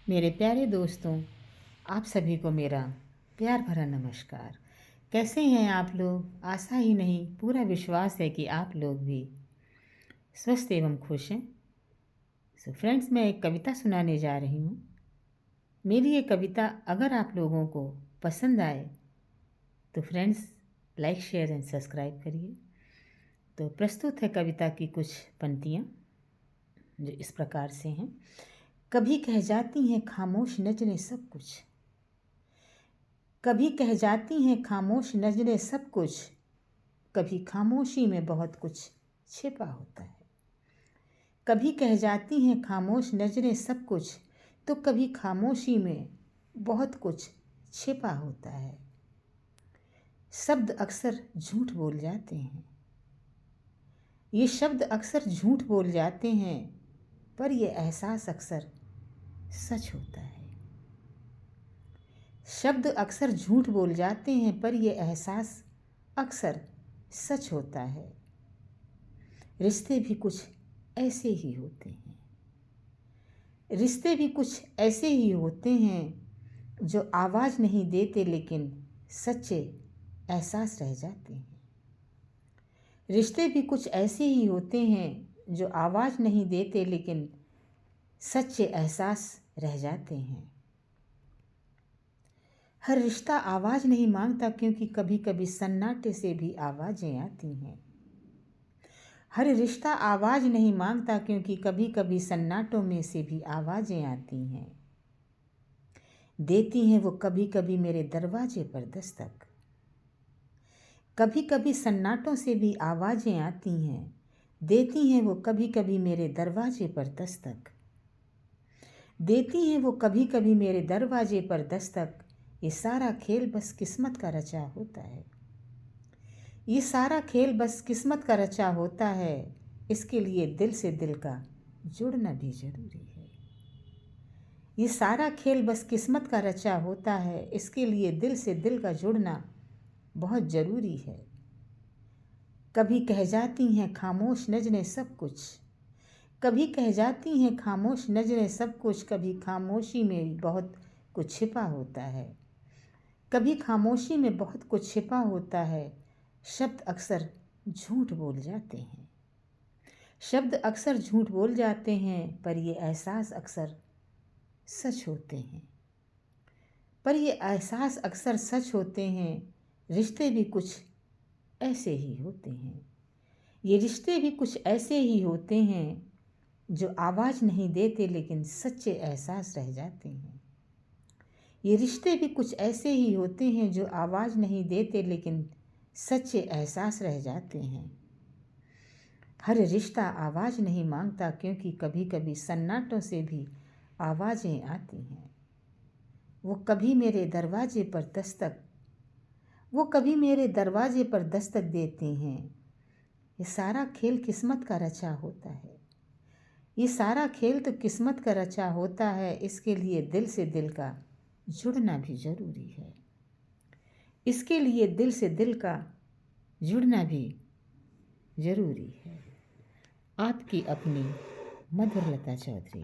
मेरे प्यारे दोस्तों, आप सभी को मेरा प्यार भरा नमस्कार। कैसे हैं आप लोग? आशा ही नहीं पूरा विश्वास है कि आप लोग भी स्वस्थ एवं खुश हैं। सो फ्रेंड्स, मैं एक कविता सुनाने जा रही हूँ। मेरी ये कविता अगर आप लोगों को पसंद आए तो friends like share and subscribe करिए। तो प्रस्तुत है कविता की कुछ पंक्तियाँ जो इस प्रकार से हैं। कभी कह जाती हैं खामोश नजरें सब कुछ, कभी कह जाती हैं खामोश नजरें सब कुछ, कभी खामोशी में बहुत कुछ छिपा होता है। कभी कह जाती हैं खामोश नजरें सब कुछ, तो कभी खामोशी में बहुत कुछ छिपा होता है। शब्द अक्सर झूठ बोल जाते हैं, ये शब्द अक्सर झूठ बोल जाते हैं, पर ये एहसास अक्सर सच होता है। शब्द अक्सर झूठ बोल जाते हैं, पर ये एहसास अक्सर सच होता है। रिश्ते भी कुछ ऐसे ही होते हैं, रिश्ते भी कुछ ऐसे ही होते हैं जो आवाज़ नहीं देते लेकिन सच्चे एहसास रह जाते हैं। रिश्ते भी कुछ ऐसे ही होते हैं जो आवाज़ नहीं देते लेकिन सच्चे एहसास रह जाते हैं। हर रिश्ता आवाज़ नहीं मांगता, क्योंकि कभी कभी सन्नाटे से भी आवाज़ें आती हैं। हर रिश्ता आवाज़ नहीं मांगता, क्योंकि कभी कभी सन्नाटों में से भी आवाज़ें आती हैं। देती हैं वो कभी कभी मेरे दरवाजे पर दस्तक, कभी कभी सन्नाटों से भी आवाज़ें आती हैं। देती हैं वो कभी कभी मेरे दरवाजे पर दस्तक, देती हैं वो कभी कभी मेरे दरवाजे पर दस्तक। ये सारा खेल बस किस्मत का रचा होता है, ये सारा खेल बस किस्मत का रचा होता है। इसके लिए दिल से दिल का जुड़ना भी ज़रूरी है। ये सारा खेल बस किस्मत का रचा होता है, इसके लिए दिल से दिल का जुड़ना बहुत ज़रूरी है। कभी कह जाती हैं खामोश नजरें सब कुछ, कभी कह जाती हैं खामोश नजरें सब कुछ, कभी खामोशी में बहुत कुछ छिपा होता है। कभी खामोशी में बहुत कुछ छिपा होता है। शब्द अक्सर झूठ बोल जाते हैं, शब्द अक्सर झूठ बोल जाते हैं, पर ये एहसास अक्सर सच होते हैं, पर ये एहसास अक्सर सच होते हैं। रिश्ते भी कुछ ऐसे ही होते हैं, ये रिश्ते भी कुछ ऐसे ही होते हैं जो आवाज़ नहीं देते लेकिन सच्चे एहसास रह जाते हैं। ये रिश्ते भी कुछ ऐसे ही होते हैं जो आवाज़ नहीं देते लेकिन सच्चे एहसास रह जाते हैं। हर रिश्ता आवाज़ नहीं मांगता, क्योंकि कभी कभी सन्नाटों से भी आवाज़ें आती हैं। वो कभी मेरे दरवाजे पर दस्तक, वो कभी मेरे दरवाजे पर दस्तक देते हैं। ये सारा खेल किस्मत का रचा होता है, ये सारा खेल तो किस्मत का रचा होता है। इसके लिए दिल से दिल का जुड़ना भी ज़रूरी है, इसके लिए दिल से दिल का जुड़ना भी ज़रूरी है। आपकी अपनी मधुरलता चौधरी।